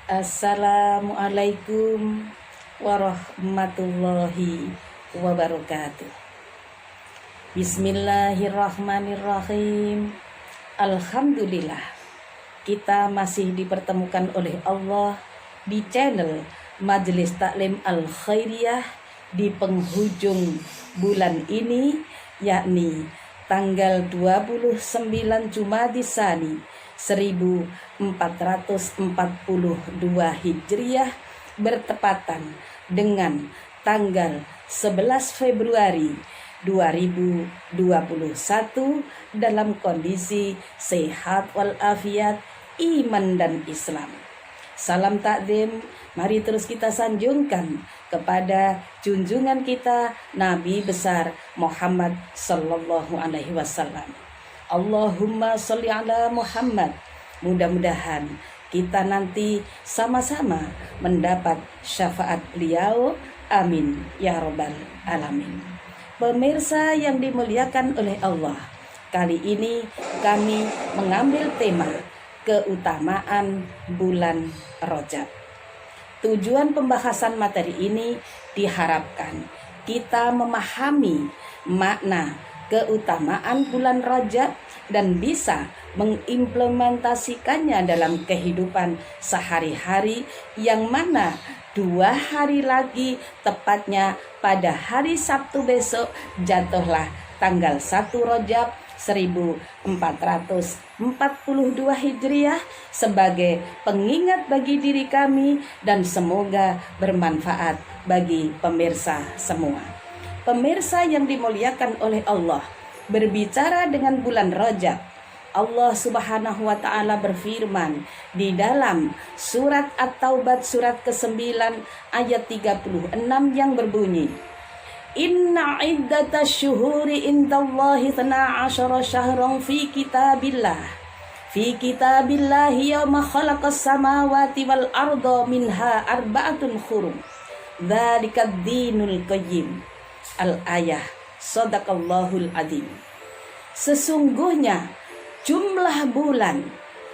Assalamualaikum warahmatullahi wabarakatuh. Bismillahirrahmanirrahim. Alhamdulillah, kita masih dipertemukan oleh Allah di channel Majelis Taklim Al-Khairiyah di penghujung bulan ini, yakni tanggal 29 Jumadis Tsani 1442 Hijriah bertepatan dengan tanggal 11 Februari 2021 dalam kondisi sehat walafiat, iman dan Islam. Salam takdim, mari terus kita sanjungkan kepada junjungan kita Nabi besar Muhammad sallallahu alaihi wasallam. Allahumma sholli ala Muhammad. Mudah-mudahan kita nanti sama-sama mendapat syafaat beliau. Amin ya rabbal alamin. Pemirsa yang dimuliakan oleh Allah, kali ini kami mengambil tema keutamaan bulan Rajab. Tujuan pembahasan materi ini diharapkan kita memahami makna keutamaan bulan Rajab dan bisa mengimplementasikannya dalam kehidupan sehari-hari, yang mana 2 hari lagi, tepatnya pada hari Sabtu besok, jatuhlah tanggal 1 Rajab 1442 Hijriah sebagai pengingat bagi diri kami dan semoga bermanfaat bagi pemirsa semua. Pemirsa yang dimuliakan oleh Allah, berbicara dengan bulan Rajab, Allah Subhanahu wa taala berfirman di dalam surat At-Taubah surat ke-9 ayat 36 yang berbunyi, Inna iddatasy syuhuri indallahi 12 syahran fi kitabillahi yawma khalaqas samawati wal arda minha arba'atun hurum. Dzalikad dinul qayyim. Al-ayah. Shadaqallahul adzim. Sesungguhnya jumlah bulan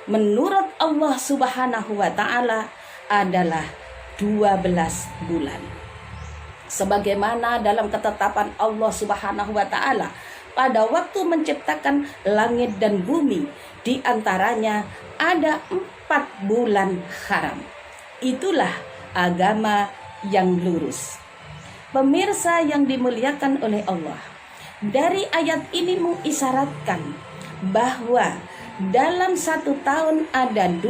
menurut Allah Subhanahu wa taala adalah 12 bulan. Sebagaimana dalam ketetapan Allah Subhanahu wa taala pada waktu menciptakan langit dan bumi, di antaranya ada 4 bulan haram. Itulah agama yang lurus. Pemirsa yang dimuliakan oleh Allah, dari ayat ini mengisyaratkan bahwa dalam 1 tahun ada 12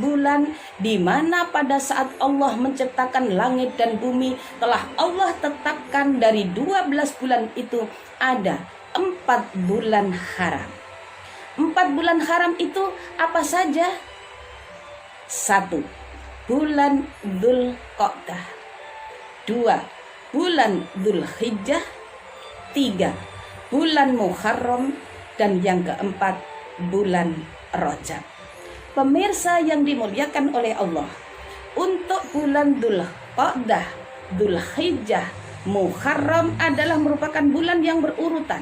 bulan, di mana pada saat Allah menciptakan langit dan bumi telah Allah tetapkan dari 12 bulan itu ada 4 bulan haram. 4 bulan haram itu apa saja? 1. Bulan Dzulqa'dah. 2. Bulan Dzulhijjah. 3. Bulan Muharram. Dan yang keempat, bulan Rajab. Pemirsa yang dimuliakan oleh Allah, untuk bulan Dzulqa'dah, Dzulhijjah, Muharram adalah merupakan bulan yang berurutan.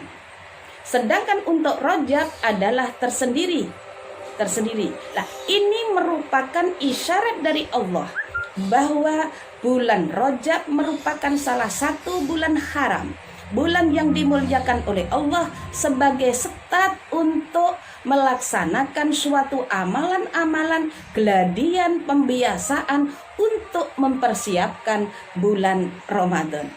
Sedangkan untuk Rajab adalah tersendiri. Nah, ini merupakan isyarat dari Allah bahwa bulan Rajab merupakan salah satu bulan haram, bulan yang dimuliakan oleh Allah sebagai start untuk melaksanakan suatu amalan-amalan, geladian, pembiasaan untuk mempersiapkan bulan Ramadan.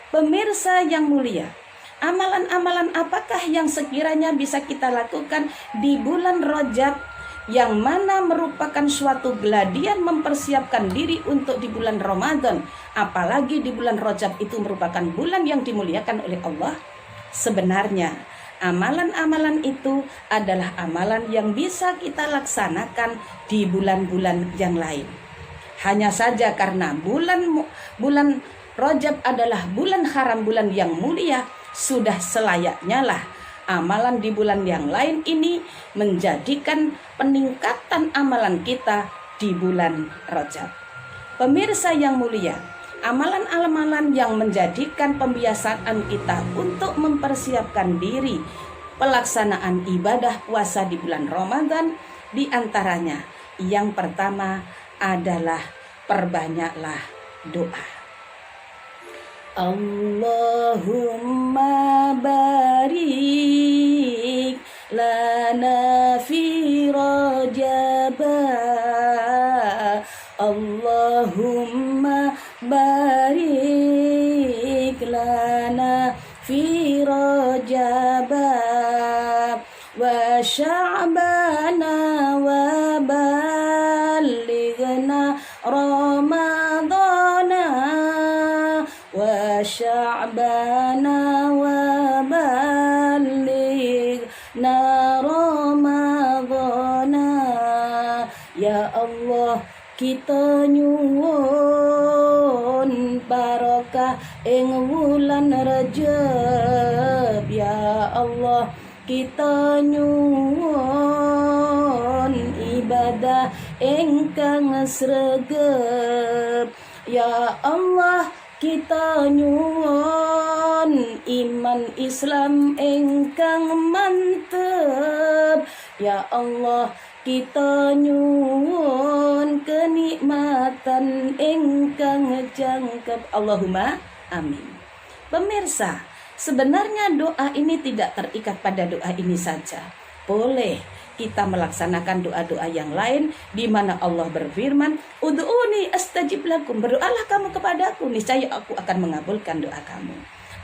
Pemirsa yang mulia, amalan-amalan apakah yang sekiranya bisa kita lakukan di bulan Rajab, yang mana merupakan suatu geladian mempersiapkan diri untuk di bulan Ramadan, apalagi di bulan Rajab itu merupakan bulan yang dimuliakan oleh Allah? Sebenarnya amalan-amalan itu adalah amalan yang bisa kita laksanakan di bulan-bulan yang lain. Hanya saja karena bulan Rajab adalah bulan haram, bulan yang mulia, sudah selayaknya lah amalan di bulan yang lain ini menjadikan peningkatan amalan kita di bulan Rajab. Pemirsa yang mulia, amalan-amalan yang menjadikan pembiasaan kita untuk mempersiapkan diri pelaksanaan ibadah puasa di bulan Ramadan, di antaranya yang pertama adalah perbanyaklah doa. Allahumma barik lana fi Rajab. Allahumma barik lana fi Rajab wa Sya'bana wa balighna Ramadana wa Sya'bana wa balighna Ramadana. Ya Allah, kita nyuwun barokah ing wulan Rajab. Ya Allah, kita nyuwun ibadah ingkang sregep. Ya Allah, kita nyuwun iman Islam ingkang mantep. Ya Allah, kita nyuwun kenikmatan ingkang jangkep. Allahumma amin. Pemirsa, sebenarnya doa ini tidak terikat pada doa ini saja. Boleh kita melaksanakan doa-doa yang lain di mana Allah berfirman, "Ud'uni astajib lakum." Berdoalah kamu kepadaku, niscaya aku akan mengabulkan doa kamu.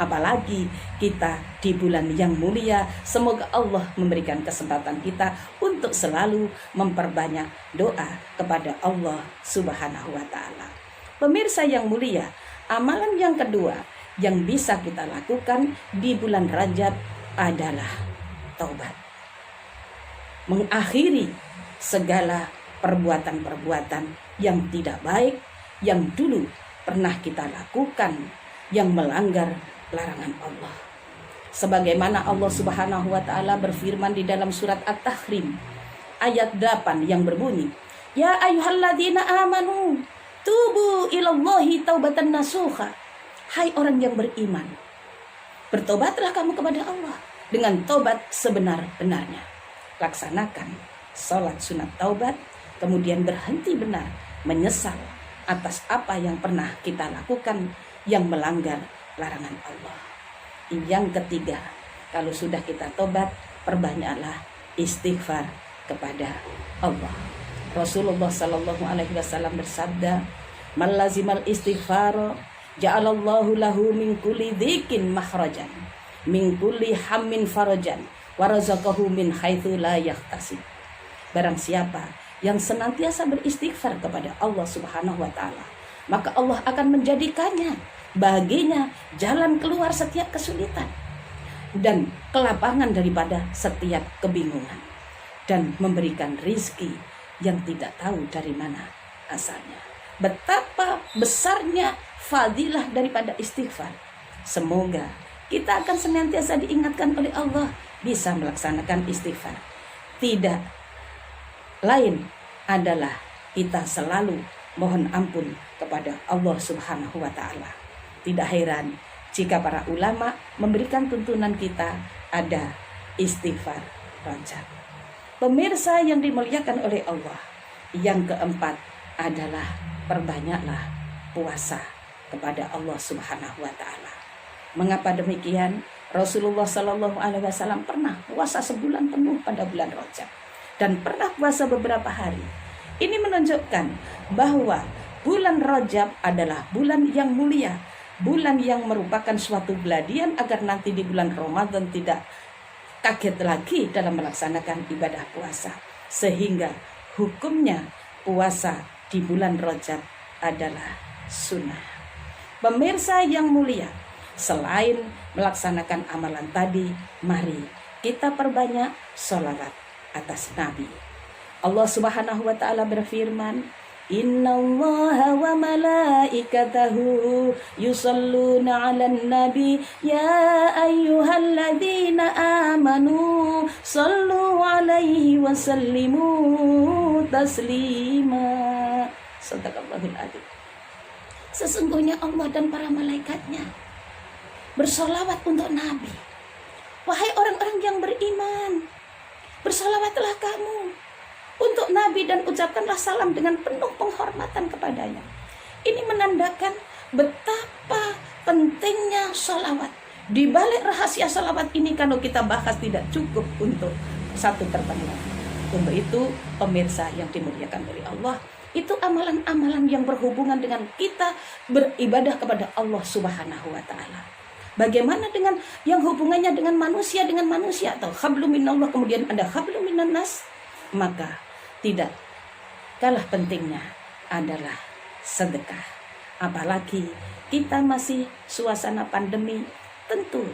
Apalagi kita di bulan yang mulia, semoga Allah memberikan kesempatan kita untuk selalu memperbanyak doa kepada Allah Subhanahu wa taala. Pemirsa yang mulia, amalan yang kedua yang bisa kita lakukan di bulan Rajab adalah taubat. Mengakhiri segala perbuatan-perbuatan yang tidak baik yang dulu pernah kita lakukan yang melanggar larangan Allah. Sebagaimana Allah Subhanahu wa taala berfirman di dalam surat At-Tahrim ayat 8 yang berbunyi, "Ya ayyuhalladzina amanu tubu ilallahi taubatan nasuha." Hai orang yang beriman, bertobatlah kamu kepada Allah dengan tobat sebenar-benarnya. Laksanakan sholat sunat taubat, kemudian berhenti benar menyesal atas apa yang pernah kita lakukan yang melanggar larangan Allah. Yang ketiga, kalau sudah kita tobat, perbanyaklah istighfar kepada Allah. Rasulullah Shallallahu Alaihi Wasallam bersabda, "Man lazimal istighfar, ja'alallahu lahu min kulli dzikin makhrajan, min kulli hammin farajan, wa razaqahu min haitsu la yahtasib." Barang siapa yang senantiasa beristighfar kepada Allah Subhanahu wa taala, maka Allah akan menjadikannya baginya jalan keluar setiap kesulitan dan kelapangan daripada setiap kebingungan, dan memberikan rizki yang tidak tahu dari mana asalnya. Betapa besarnya fadilah daripada istighfar. Semoga kita akan senantiasa diingatkan oleh Allah bisa melaksanakan istighfar. Tidak lain adalah kita selalu mohon ampun kepada Allah Subhanahu wa taala. Tidak heran jika para ulama memberikan tuntunan kita ada istighfar Rajab. Pemirsa yang dimuliakan oleh Allah, yang keempat adalah perbanyaklah puasa kepada Allah Subhanahu wa taala. Mengapa demikian? Rasulullah Shallallahu Alaihi Wasallam pernah puasa sebulan penuh pada bulan Rajab dan pernah puasa beberapa hari. Ini menunjukkan bahwa bulan Rajab adalah bulan yang mulia, bulan yang merupakan suatu geladian agar nanti di bulan Ramadan tidak kaget lagi dalam melaksanakan ibadah puasa. Sehingga hukumnya puasa di bulan Rajab adalah sunnah. Pemirsa yang mulia, selain melaksanakan amalan tadi, mari kita perbanyak sholawat atas Nabi. Allah Subhanahu wa taala berfirman, "Innallaha wa malaikatahu yusalluna 'alan nabi ya ayyuhalladzina amanu sallu 'alaihi wa sallimu taslima." Shadaqallahul adzim. Sesungguhnya Allah dan para malaikatnya bersolawat untuk Nabi. Wahai orang-orang yang beriman, bersolawatlah kamu untuk Nabi dan ucapkanlah salam dengan penuh penghormatan kepadanya. Ini menandakan betapa pentingnya sholawat. Di balik rahasia sholawat ini kalau kita bahas tidak cukup untuk satu pertemuan. Untuk itu pemirsa yang dimuliakan oleh Allah, itu amalan-amalan yang berhubungan dengan kita beribadah kepada Allah Subhanahu wa Ta'ala. Bagaimana dengan yang hubungannya dengan manusia atau hablum minallah kemudian ada hablum minan nas? Maka tidak kalah pentingnya adalah sedekah. Apalagi kita masih suasana pandemi, tentu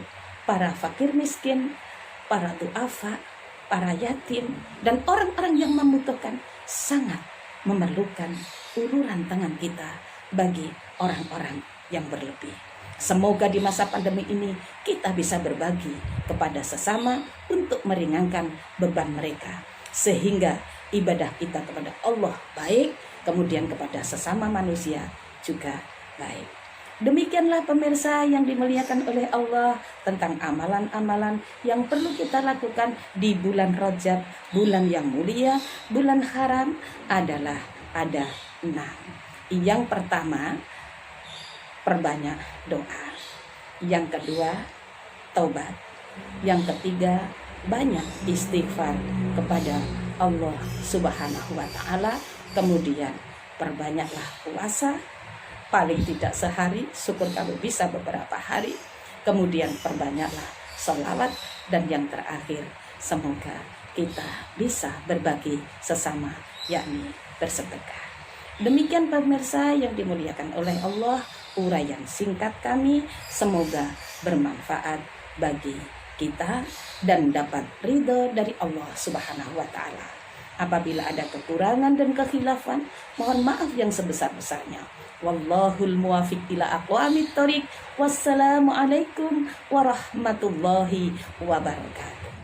para fakir miskin, para duafa, para yatim, dan orang-orang yang membutuhkan sangat memerlukan uluran tangan kita bagi orang-orang yang berlebih. Semoga di masa pandemi ini kita bisa berbagi kepada sesama untuk meringankan beban mereka, sehingga ibadah kita kepada Allah baik, kemudian kepada sesama manusia juga baik. Demikianlah pemirsa yang dimuliakan oleh Allah tentang amalan-amalan yang perlu kita lakukan di bulan Rajab, bulan yang mulia, bulan haram adalah ada 6. Yang pertama, perbanyak doa. Yang kedua, taubat. Yang ketiga, banyak istighfar kepada Allah Subhanahu wa Ta'ala. Kemudian perbanyaklah puasa, paling tidak sehari, syukur kalau bisa beberapa hari. Kemudian perbanyaklah sholawat, dan yang terakhir semoga kita bisa berbagi sesama, yakni bersedekah. Demikian pemirsa yang dimuliakan oleh Allah, uraian singkat kami, semoga bermanfaat bagi kita dan dapat ridho dari Allah Subhanahu wa Ta'ala. Apabila ada kekurangan dan kekhilafan, mohon maaf yang sebesar-besarnya. Wallahul muwafiq ila aqwamit thoriq. Wassalamualaikum warahmatullahi wabarakatuh.